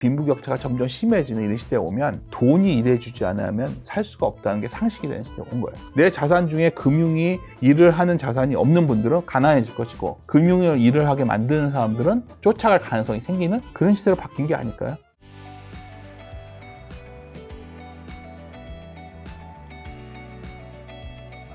빈부격차가 점점 심해지는 이런 시대에 오면 돈이 일해주지 않으면 살 수가 없다는 게 상식이 되는 시대에 온 거예요. 내 자산 중에 금융이 일을 하는 자산이 없는 분들은 가난해질 것이고 금융을 일을 하게 만드는 사람들은 쫓아갈 가능성이 생기는 그런 시대로 바뀐 게 아닐까요?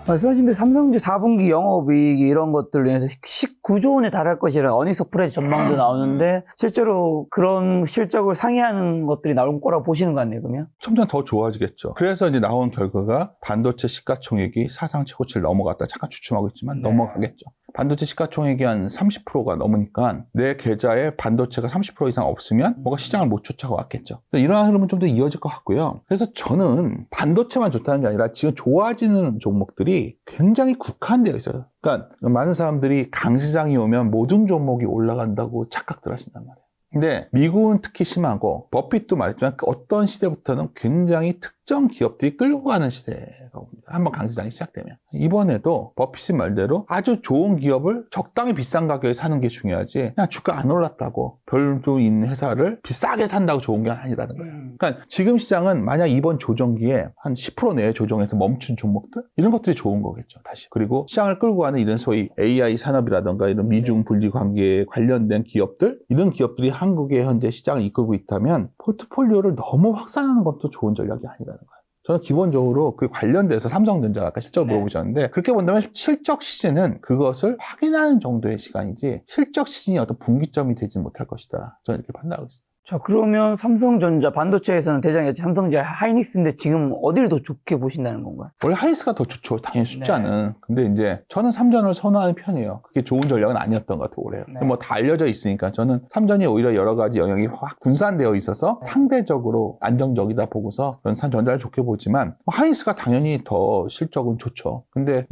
말씀하신 대로 삼성전자 4분기 영업이익이 이런 것들로 인해서 19조 원에 달할 것이라는 어닝서프라이즈 전망도 나오는데 실제로 그런 실적을 상회하는 것들이 나올 거라고 보시는 거 아니에요, 그러면? 점점 더 좋아지겠죠. 그래서 이제 나온 결과가 반도체 시가총액이 사상 최고치를 넘어갔다. 잠깐 주춤하고 있지만 넘어가겠죠. 반도체 시가총액이 한 30%가 넘으니까 내 계좌에 반도체가 30% 이상 없으면 뭔가 시장을 못 쫓아왔겠죠. 이러한 흐름은 좀 더 이어질 것 같고요. 그래서 저는 반도체만 좋다는 게 아니라 지금 좋아지는 종목들이 굉장히 국한되어 있어요. 그러니까 많은 사람들이 강시장이 오면 모든 종목이 올라간다고 착각들 하신단 말이에요. 근데 미국은 특히 심하고 버핏도 말했지만 어떤 시대부터는 굉장히 특정 기업들이 끌고 가는 시대가 옵니다. 한번 강시장이 시작되면. 이번에도 버핏이 말대로 아주 좋은 기업을 적당히 비싼 가격에 사는 게 중요하지 그냥 주가 안 올랐다고 별도 있는 회사를 비싸게 산다고 좋은 게 아니라는 거예요. 그러니까 지금 시장은 만약 이번 조정기에 한 10% 내외 조정에서 멈춘 종목들 이런 것들이 좋은 거겠죠. 다시. 그리고 시장을 끌고 가는 이런 소위 AI 산업이라든가 이런 미중 분리 관계에 관련된 기업들 이런 기업들이 한국의 현재 시장을 이끌고 있다면 포트폴리오를 너무 확산하는 것도 좋은 전략이 아니라는 거예요. 저는 기본적으로 그 관련돼서 삼성전자가 아까 실적을 물어보셨는데 그렇게 본다면 실적 시즌은 그것을 확인하는 정도의 시간이지 실적 시즌이 어떤 분기점이 되지 못할 것이다. 저는 이렇게 판단하고 있습니다. 자, 그러면 삼성전자 반도체에서는 대장이었지 삼성전자 하이닉스인데 지금 어디를 더 좋게 보신다는 건가요? 원래 하이닉스가 더 좋죠. 당연히 숫자는. 근데 이제 저는 삼전을 선호하는 편이에요. 그게 좋은 전략은 아니었던 것 같아요, 올해. 뭐 다 알려져 있으니까 저는 삼전이 오히려 여러 가지 영역이 확 분산되어 있어서 상대적으로 안정적이다 보고서 저는 삼전자를 좋게 보지만 하이닉스가 당연히 더 실적은 좋죠. 근데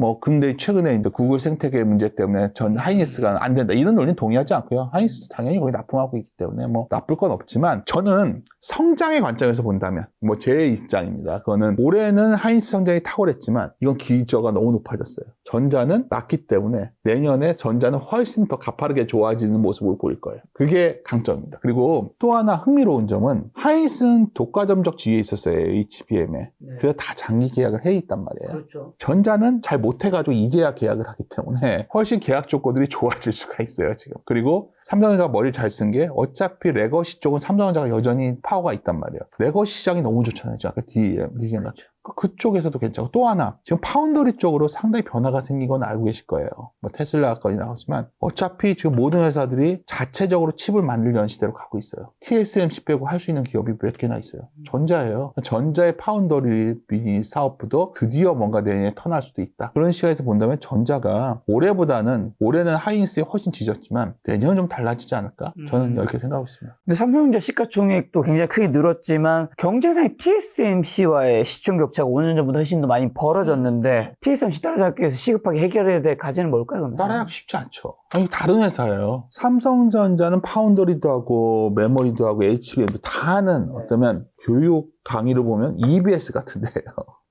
최근에 이제 구글 생태계 문제 때문에 전 하이닉스가 안 된다. 이런 논리는 동의하지 않고요. 하이닉스도 당연히 거기 납품하고 있기 때문에 뭐 나쁠 건 없지만 저는 성장의 관점에서 본다면 뭐 제 입장입니다. 그거는 올해는 하이닉스 성장이 탁월했지만 이건 기저가 너무 높아졌어요. 전자는 낮기 때문에 내년에 전자는 훨씬 더 가파르게 좋아지는 모습을 보일 거예요. 그게 강점입니다. 그리고 또 하나 흥미로운 점은 하이닉스는 독과점적 지위에 있었어요. HBM에. 그래서 다 장기 계약을 해 있단 말이에요. 그렇죠. 전자는 잘 못해가지고 이제야 계약을 하기 때문에 훨씬 계약 조건들이 좋아질 수가 있어요, 지금. 그리고 삼성전자가 머리를 잘 쓴 게 어차피 레거시 쪽은 삼성전자가 여전히 파워가 있단 말이에요. 레거시 시장이 너무 좋잖아요. 아까 DRAM, 리젠 같은. 그쪽에서도 괜찮고 또 하나 지금 파운더리 쪽으로 상당히 변화가 생긴 건 알고 계실 거예요. 뭐 테슬라 건이 나오지만 어차피 지금 모든 회사들이 자체적으로 칩을 만들려는 시대로 가고 있어요. TSMC 빼고 할 수 있는 기업이 몇 개나 있어요. 전자예요. 전자의 파운더리 비즈니스 사업부도 드디어 뭔가 내년에 턴할 수도 있다. 그런 시각에서 본다면 전자가 올해는 하이닉스에 훨씬 뒤졌지만 내년은 좀 달라지지 않을까? 저는 이렇게 생각하고 있습니다. 근데 삼성전자 시가총액도 굉장히 크게 늘었지만 경쟁사의 TSMC와의 시총 격차가 5년 전보다 훨씬 더 많이 벌어졌는데 TSMC 따라잡기 위해서 시급하게 해결해야 될 과제는 뭘까요? 그러면? 따라하기 쉽지 않죠. 아니 다른 회사예요. 삼성전자는 파운더리도 하고 메모리도 하고 HBM도 다 하는 어쩌면 교육 강의를 보면 EBS 같은데요.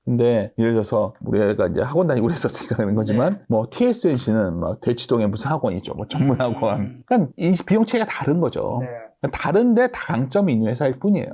근데 예를 들어서 우리가 이제 학원 다니고 그랬었으니까 그런 거지만 뭐 TSMC는 막 대치동에 무슨 학원이죠. 뭐 전문 학원. 그러니까 이 비용 체계가 다른 거죠. 다른데 다 강점이 있는 회사일 뿐이에요.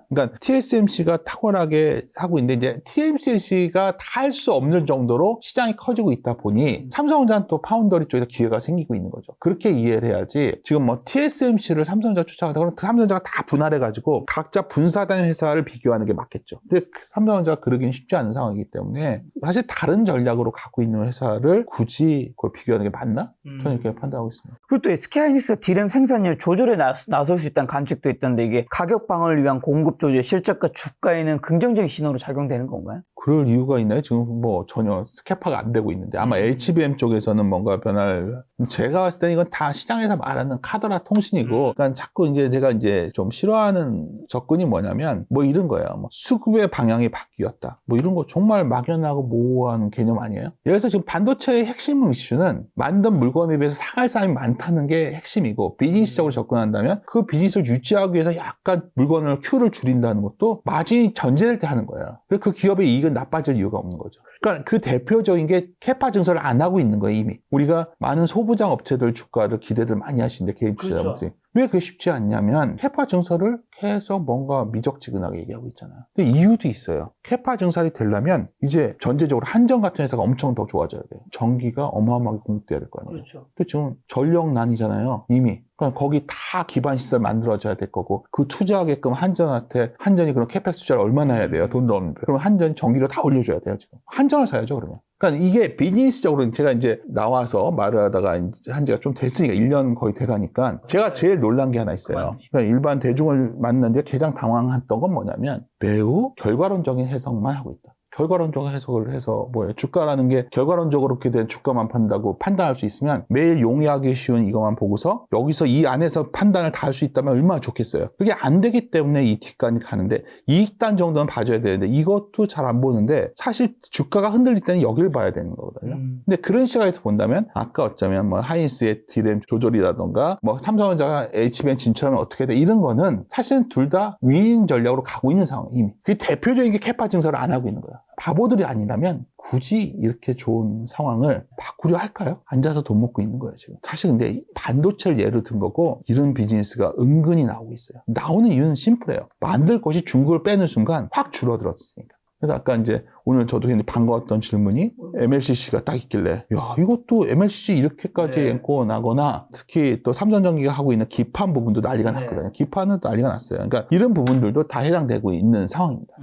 그러니까 TSMC가 탁월하게 하고 있는데 이제 TSMC가 다 할 수 없는 정도로 시장이 커지고 있다 보니 삼성전자는 또 파운더리 쪽에서 기회가 생기고 있는 거죠. 그렇게 이해를 해야지 지금 뭐 TSMC를 삼성전자 쫓아가다 그러면 삼성전자가 다 분할해가지고 각자 분사된 회사를 비교하는 게 맞겠죠. 근데 삼성전자가 그러기는 쉽지 않은 상황이기 때문에 사실 다른 전략으로 가고 있는 회사를 굳이 그걸 비교하는 게 맞나? 저는 이렇게 판단하고 있습니다. 그리고 또 SK하이닉스가 D램 생산율 조절에 나설 수 있다는 관측도 있던데 이게 가격 방어를 위한 공급 조절, 실적과 주가에는 긍정적인 신호로 작용되는 건가요? 그럴 이유가 있나요? 지금 뭐 전혀 스캐파가 안 되고 있는데 아마 HBM 쪽에서는 뭔가 변화를 제가 봤을 때는 이건 다 시장에서 말하는 카더라 통신이고 그러니까 자꾸 이제 제가 이제 좀 싫어하는 접근이 뭐냐면 뭐 이런 거예요. 뭐 수급의 방향이 바뀌었다. 뭐 이런 거 정말 막연하고 모호한 개념 아니에요? 예를 들어서 지금 반도체의 핵심 이슈는 만든 물건에 비해서 사갈 사람이 많다는 게 핵심이고 비즈니스적으로 접근한다면 그 비즈니스를 유지하기 위해서 약간 물건을 Q를 줄인다는 것도 마진이 전제될 때 하는 거예요. 그래서 그 기업의 이익은 나빠질 이유가 없는 거죠. 그러니까 그 대표적인 게 캐파 증설을 안 하고 있는 거예요, 이미. 우리가 많은 소부장 업체들 주가를 기대들 많이 하시는데 개인 투자자분들이. 왜 그게 쉽지 않냐면 캐파 증설을 계속 뭔가 미적지근하게 얘기하고 있잖아요. 근데 이유도 있어요. 캐파 증설이 되려면 이제 전제적으로 한전 같은 회사가 엄청 더 좋아져야 돼요. 전기가 어마어마하게 공급돼야 될 거 아니에요. 그렇죠. 근데 지금 전력난이잖아요. 이미. 그러니까 거기 다 기반 시설 만들어져야 될 거고 그 투자하게끔 한전이 그런 캐펙스 투자를 얼마나 해야 돼요? 돈도 없는데. 그럼 한전이 전기를 다 올려줘야 돼요, 지금. 한전을 사야죠, 그러면. 그러니까 이게 비즈니스적으로 제가 이제 나와서 말을 하다가 이제 한 지가 좀 됐으니까 1년 거의 돼가니까 제가 제일 놀란 게 하나 있어요. 그러니까 일반 대중을 만났는데 가장 당황했던 건 뭐냐면 매우 결과론적인 해석만 하고 있다. 결과론적인 해석을 해서 뭐예요? 주가라는 게 결과론적으로 그렇게 된 주가만 판다고 판단할 수 있으면 매일 용이하기 쉬운 이것만 보고서 여기서 이 안에서 판단을 다 할 수 있다면 얼마나 좋겠어요. 그게 안 되기 때문에 이 뒷간이 가는데 이익단 정도는 봐줘야 되는데 이것도 잘 안 보는데 사실 주가가 흔들릴 때는 여길 봐야 되는 거거든요. 근데 그런 시각에서 본다면 아까 어쩌면 뭐 하이닉스의 디램 조절이라던가 뭐 삼성전자가 HBM 진출하면 어떻게 돼 이런 거는 사실은 둘 다 윈 전략으로 가고 있는 상황이에요. 이미. 그 대표적인 게 캐파 증설을 안 하고 있는 거예요. 바보들이 아니라면 굳이 이렇게 좋은 상황을 바꾸려 할까요? 앉아서 돈 먹고 있는 거예요, 지금. 사실 근데 반도체를 예로 든 거고 이런 비즈니스가 은근히 나오고 있어요. 나오는 이유는 심플해요. 만들 것이 중국을 빼는 순간 확 줄어들었으니까. 그래서 아까 이제 오늘 저도 굉장히 반가웠던 질문이 MLCC가 딱 있길래 야 이것도 MLCC 이렇게까지 앵커 나거나 특히 또 삼성전기가 하고 있는 기판 부분도 난리가 났거든요. 기판은 난리가 났어요. 그러니까 이런 부분들도 다 해당되고 있는 상황입니다.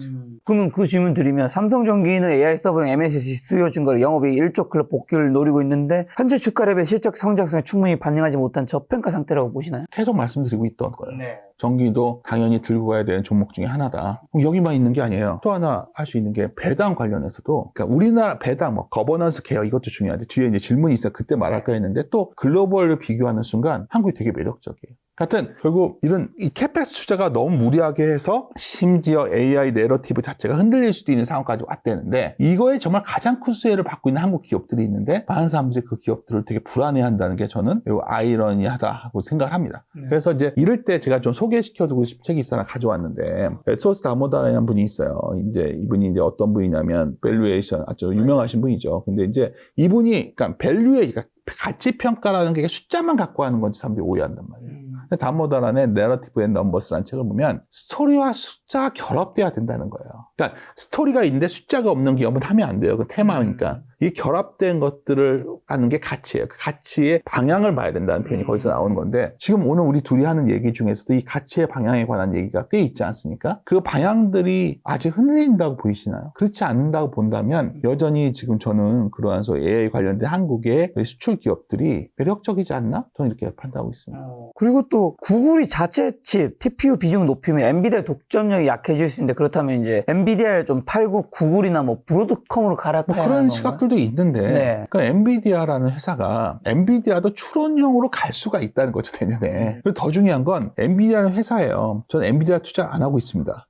그러면 그 질문 드리면 삼성전기는 AI 서버용 MLCC 수요 증가로 영업이 1조 클럽 복귀를 노리고 있는데 현재 주가 레벨 실적 성장성에 충분히 반영하지 못한 저평가 상태라고 보시나요? 계속 말씀드리고 있던 거예요. 전기도 당연히 들고 가야 되는 종목 중에 하나다. 여기만 있는 게 아니에요. 또 하나 할 수 있는 게 배당 관련해서도 그러니까 우리나라 배당 뭐 거버넌스 케어 이것도 중요한데 뒤에 이제 질문이 있어요. 그때 말할까 했는데 또 글로벌을 비교하는 순간 한국이 되게 매력적이에요. 하여튼 결국 이런 이 캐펙스 투자가 너무 무리하게 해서 심지어 AI 내러티브 자체가 흔들릴 수도 있는 상황까지 왔다는데 이거에 정말 가장 큰 수혜를 받고 있는 한국 기업들이 있는데 많은 사람들이 그 기업들을 되게 불안해한다는 게 저는 매우 아이러니하다고 생각을 합니다. 그래서 이제 이럴 때 제가 좀 소개시켜두고 싶은 책이 있어 하나 가져왔는데 에소스 다모다라는 분이 있어요. 이제 이분이 이제 어떤 분이냐면 밸류에이션 아주 유명하신 분이죠. 근데 이제 이분이 그러니까 그러니까 가치 평가라는 게 숫자만 갖고 하는 건지 사람들이 오해한단 말이에요. 다모다란의 내러티브 앤 넘버스라는 책을 보면 스토리와 숫자가 결합돼야 된다는 거예요. 그러니까 스토리가 있는데 숫자가 없는 기업은 하면 안 돼요. 그 테마니까. 이 결합된 것들을 하는 게 가치예요. 그 가치의 방향을 봐야 된다는 표현이 거기서 나오는 건데 지금 오늘 우리 둘이 하는 얘기 중에서도 이 가치의 방향에 관한 얘기가 꽤 있지 않습니까? 그 방향들이 아직 흔들린다고 보이시나요? 그렇지 않는다고 본다면 여전히 지금 저는 그러한 AI 관련된 한국의 수출 기업들이 매력적이지 않나? 저는 이렇게 판단하고 있습니다. 그리고 또 구글이 자체 칩, TPU 비중을 높이면 엔비디아의 독점력이 약해질 수 있는데 그렇다면 이제 엔비디아를 좀 팔고 구글이나 뭐 브로드컴으로 갈아타야 하는 그런 건가요? 시각들도 있는데 그러니까 엔비디아라는 회사가 엔비디아도 추론형으로 갈 수가 있다는 거죠, 내년에. 그리고 더 중요한 건 엔비디아는 회사예요. 저는 엔비디아 투자 안 하고 있습니다.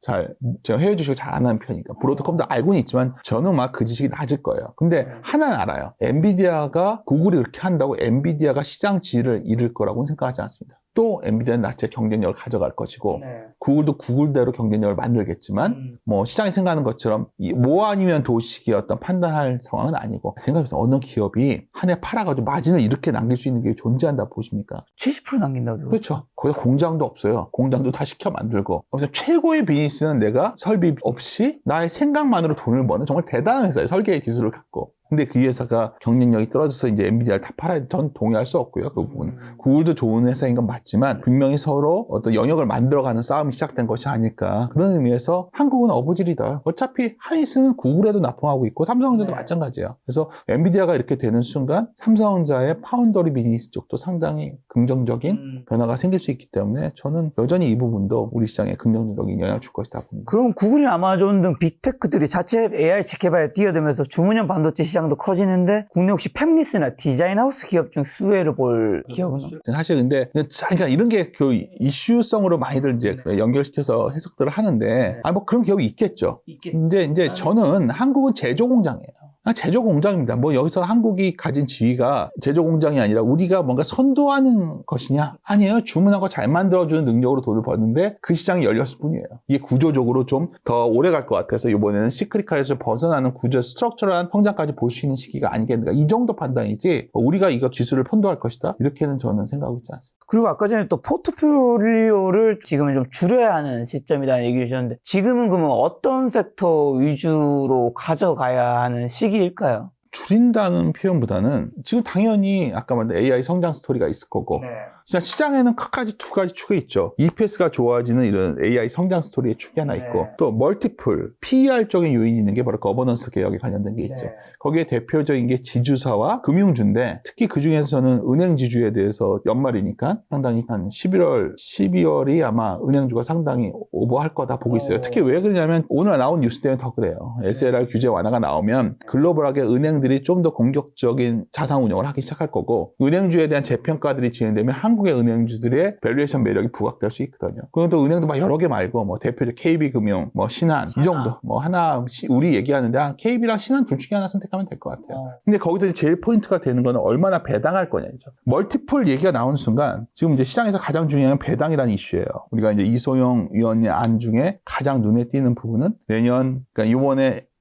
제가 해외 주식을 잘 안 하는 편이니까. 브로드컴도 알고는 있지만 저는 막 그 지식이 낮을 거예요. 근데 하나는 알아요. 엔비디아가 구글이 그렇게 한다고 엔비디아가 시장 지위를 잃을 거라고는 생각하지 않습니다. 또 엔비디아는 나체 경쟁력을 가져갈 것이고 구글도 구글대로 경쟁력을 만들겠지만 뭐 시장이 생각하는 것처럼 뭐 아니면 도식의 어떤 판단할 상황은 아니고 생각해보세요. 어느 기업이 한 해 팔아가지고 마진을 이렇게 남길 수 있는 게 존재한다고 보십니까? 70% 남긴다고 들었어요. 그렇죠. 거기 공장도 없어요. 공장도 다 시켜 만들고. 그래서 최고의 비즈니스는 내가 설비 없이 나의 생각만으로 돈을 버는 정말 대단한 회사예요. 설계 기술을 갖고. 근데 그 회사가 경쟁력이 떨어져서 이제 엔비디아를 다 팔아야 전 동의할 수 없고요. 그 부분은. 구글도 좋은 회사인 건 맞지만 분명히 서로 어떤 영역을 만들어가는 싸움이 시작된 것이 아닐까. 그런 의미에서 한국은 어부지리다. 어차피 하이닉스는 구글에도 납품하고 있고 삼성전자도 마찬가지예요. 그래서 엔비디아가 이렇게 되는 순간 삼성전자의 파운더리 비즈니스 쪽도 상당히 긍정적인 변화가 생길 수 있기 때문에 저는 여전히 이 부분도 우리 시장에 긍정적인 영향을 줄 것이다 봅니다. 그럼 구글이나 아마존 등 빅테크들이 자체 AI 칩 개발에 뛰어들면서 주문형 반도체 시장도 커지는데 국내 혹시 팹리스나 디자인하우스 기업 중 수혜를 볼 기업은? 사실 근데 그러니까 이런 게 그 이슈성으로 많이들 이제 연결시켜서 해석들을 하는데 뭐 그런 기업이 있겠죠. 근데 이제 저는 한국은 제조 공장이에요. 제조 공장입니다. 뭐 여기서 한국이 가진 지위가 제조 공장이 아니라 우리가 뭔가 선도하는 것이냐? 아니에요. 주문하고 잘 만들어주는 능력으로 돈을 버는데 그 시장이 열렸을 뿐이에요. 이게 구조적으로 좀 더 오래 갈 것 같아서 이번에는 시크릿칼에서 벗어나는 구조 스트럭처럴한 성장까지 볼 수 있는 시기가 아니겠는가. 이 정도 판단이지 우리가 이거 기술을 선도할 것이다. 이렇게는 저는 생각하고 있지 않습니다. 그리고 아까 전에 또 포트폴리오를 지금은 좀 줄여야 하는 시점이라는 얘기를 주셨는데 지금은 그러면 어떤 섹터 위주로 가져가야 하는 시기일까요? 줄인다는 표현보다는 지금 당연히 아까 말한 AI 성장 스토리가 있을 거고 진짜 시장에는 끝까지 두 가지 축이 있죠. EPS가 좋아지는 이런 AI 성장 스토리의 축이 하나 있고 또 멀티플, PER적인 요인이 있는 게 바로 거버넌스 개혁에 관련된 게 있죠. 거기에 대표적인 게 지주사와 금융주인데 특히 그중에서는 은행지주에 대해서 연말이니까 상당히 한 12월이 아마 은행주가 상당히 오버할 거다 보고 있어요. 특히 왜 그러냐면 오늘 나온 뉴스 때문에 더 그래요. SLR 규제 완화가 나오면 글로벌하게 은행들이 좀 더 공격적인 자산 운용을 하기 시작할 거고 은행주에 대한 재평가들이 진행되면 한국의 은행주들의 밸류에이션 매력이 부각될 수 있거든요. 그럼 또 은행도 막 여러 개 말고 뭐 대표적 KB금융, 뭐 신한 이 정도 뭐 하나 우리 얘기하는데 KB랑 신한 둘 중에 하나 선택하면 될 것 같아요. 근데 거기서 제일 포인트가 되는 거는 얼마나 배당할 거냐죠. 멀티플 얘기가 나오는 순간 지금 이제 시장에서 가장 중요한 배당이라는 이슈예요. 우리가 이제 이소영 위원의 안 중에 가장 눈에 띄는 부분은 내년 그러니까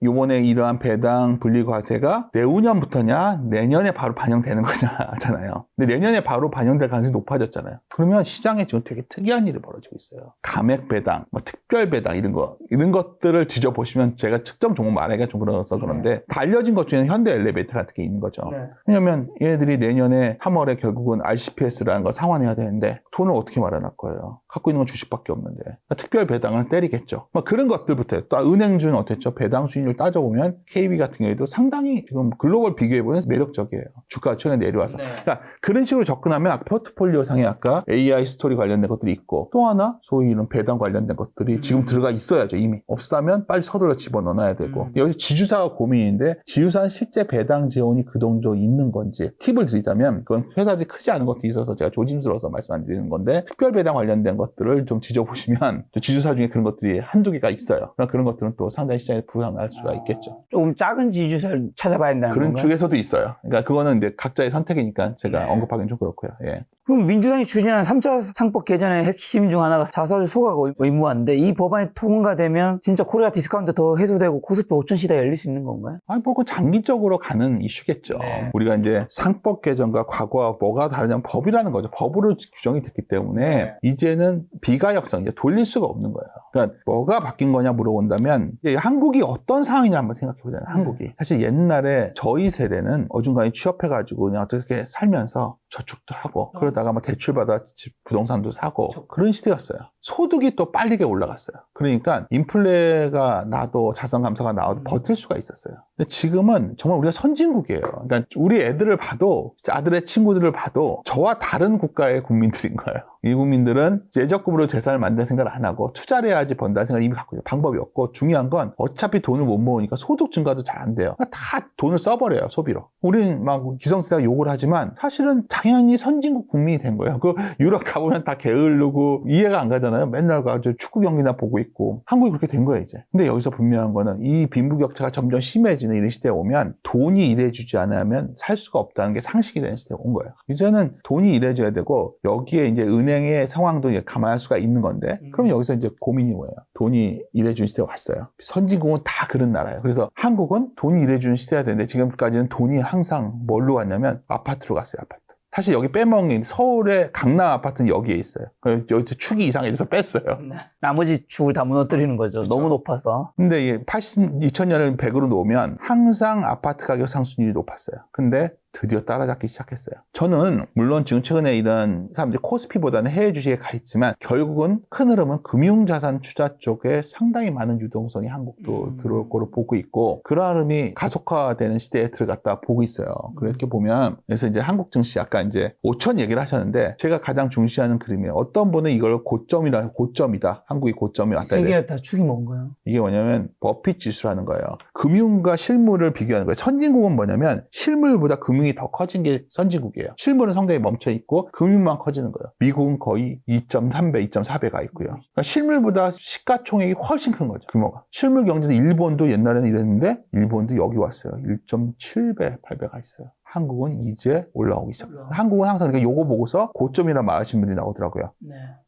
요번에 이러한 배당 분리과세가 내후년부터냐 내년에 바로 반영되는 거냐잖아요. 근데 내년에 바로 반영될 가능성이 높아졌잖아요. 그러면 시장에 지금 되게 특이한 일이 벌어지고 있어요. 감액 배당, 뭐 특별 배당 이런 것들을 뒤져보시면 제가 특정 종목 말하기가 좀 그래서 그런데 다 알려진 것 중에는 현대 엘리베이터 같은 게 있는 거죠. 왜냐면 얘들이 내년에 3월에 결국은 RCPS라는 걸 상환해야 되는데 돈을 어떻게 마련할 거예요. 갖고 있는 건 주식밖에 없는데 그러니까 특별 배당을 때리겠죠. 뭐 그런 것들부터 또 은행주는 어땠죠? 배당 수익률 따져보면 KB 같은 경우에도 상당히 지금 글로벌 비교해보면 매력적이에요. 주가가 최근에 내려와서. 그러니까 그런 식으로 접근하면 포트폴리오 상에 아까 AI 스토리 관련된 것들이 있고 또 하나 소위 이런 배당 관련된 것들이 지금 들어가 있어야죠. 이미. 없다면 빨리 서둘러 집어넣어야 되고 여기서 지주사가 고민인데 지주사는 실제 배당 재원이 그 정도 있는 건지 팁을 드리자면 그건 회사들이 크지 않은 것도 있어서 제가 조심스러워서 말씀 안 드리는 건데 특별 배당 관련된 것들을 좀 뒤져보시면 지주사 중에 그런 것들이 한두 개가 있어요. 그런 것들은 또 상당히 시장에 부상할 수가 있겠죠. 조금 작은 지주사를 찾아봐야 된다는 그런 건가요? 쪽에서도 있어요. 그러니까 그거는 이제 각자의 선택이니까 제가 언급하기는 좀 그렇고요. 예. 그럼 민주당이 추진한 3차 상법 개정의 핵심 중 하나가 자사주 소각 의무화인데 이 법안이 통과되면 진짜 코리아 디스카운트 더 해소되고 코스피 5천 시대가 열릴 수 있는 건가요? 아니, 뭐, 그 장기적으로 가는 이슈겠죠. 우리가 이제 상법 개정과 과거와 뭐가 다르냐면 법이라는 거죠. 법으로 규정이 됐기 때문에 이제는 비가역성, 이제 돌릴 수가 없는 거예요. 그러니까 뭐가 바뀐 거냐 물어본다면 이제 한국이 어떤 상황이냐 한번 생각해 보잖아요. 한국이. 사실 옛날에 저희 세대는 어중간히 취업해가지고 그냥 어떻게 살면서 저축도 하고 그러다가 막 대출받아 부동산도 사고 그런 시대였어요. 소득이 또 빠르게 올라갔어요. 그러니까 인플레가 나도 자산 감소가 나와도 버틸 수가 있었어요. 근데 지금은 정말 우리가 선진국이에요. 그러니까 우리 애들을 봐도 아들의 친구들을 봐도 저와 다른 국가의 국민들인 거예요. 이 국민들은 예적금으로 재산을 만드는 생각을 안 하고 투자를 해야지 번다는 생각을 이미 갖고 있어요. 방법이 없고 중요한 건 어차피 돈을 못 모으니까 소득 증가도 잘 안 돼요. 다 돈을 써버려요. 소비로. 우리는 막 기성세대가 욕을 하지만 사실은 당연히 선진국 국민이 된 거예요. 그 유럽 가보면 다 게으르고 이해가 안 가잖아요. 맨날 가서 축구 경기나 보고 있고 한국이 그렇게 된 거예요 이제. 근데 여기서 분명한 거는 이 빈부격차가 점점 심해지는 이런 시대에 오면 돈이 일해주지 않으면 살 수가 없다는 게 상식이 되는 시대에 온 거예요. 이제는 돈이 일해줘야 되고 여기에 이제 은행의 상황도 이제 감안할 수가 있는 건데 그럼 여기서 이제 고민이 뭐예요? 돈이 일해주는 시대가 왔어요. 선진국은 다 그런 나라예요. 그래서 한국은 돈이 일해주는 시대가 되는데 지금까지는 돈이 항상 뭘로 갔냐면 아파트로 갔어요. 아파트. 사실 여기 빼먹은 서울의 강남 아파트는 여기에 있어요. 여기서 축이 이상해져서 뺐어요. 나머지 축을 다 무너뜨리는 거죠. 그렇죠. 너무 높아서. 근데 이게 2000년을 100으로 놓으면 항상 아파트 가격 상승률이 높았어요. 근데 드디어 따라잡기 시작했어요. 저는 물론 지금 최근에 이런 사람들이 코스피보다는 해외 주식에 가 있지만 결국은 큰 흐름은 금융자산 투자 쪽에 상당히 많은 유동성이 한국도 들어올 거로 보고 있고 그런 흐름이 가속화되는 시대에 들어갔다 보고 있어요. 그렇게 보면 그래서 이제 한국 증시 아까 이제 5천 얘기를 하셨는데 제가 가장 중시하는 그림이에요. 어떤 분은 이걸 고점이다. 한국이 고점이 왔다. 세계가 다 축이 뭔가요? 이게 뭐냐면 버핏 지수라는 거예요. 금융과 실물을 비교하는 거예요. 선진국은 뭐냐면 실물보다 금융이 더 커진 게 선진국이에요. 실물은 상당히 멈춰 있고 금융만 커지는 거예요. 미국은 거의 2.3배, 2.4배가 있고요. 그러니까 실물보다 시가총액이 훨씬 큰 거죠. 규모가. 실물 경제는 일본도 옛날에는 이랬는데 일본도 여기 왔어요. 1.7배, 8배가 있어요. 한국은 이제 올라오기 시작해요. 한국은 항상 그러니까 요거 보고서 고점이라 말하시는 분들이 나오더라고요.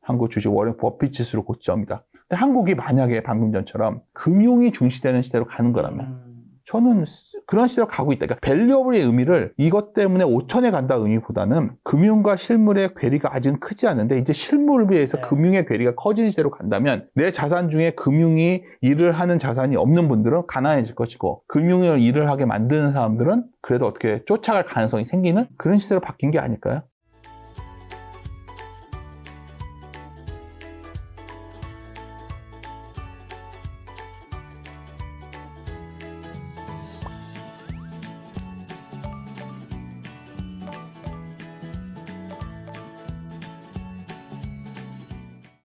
한국 주식 워렌 버핏 지수로 고점이다. 근데 한국이 만약에 방금 전처럼 금융이 중시되는 시대로 가는 거라면 저는 그런 시대로 가고 있다. 그러니까 밸류어블의 의미를 이것 때문에 5천에 간다 의미보다는 금융과 실물의 괴리가 아직은 크지 않은데 이제 실물에 비해서 금융의 괴리가 커지는 시대로 간다면 내 자산 중에 금융이 일을 하는 자산이 없는 분들은 가난해질 것이고 금융을 일을 하게 만드는 사람들은 그래도 어떻게 쫓아갈 가능성이 생기는 그런 시대로 바뀐 게 아닐까요?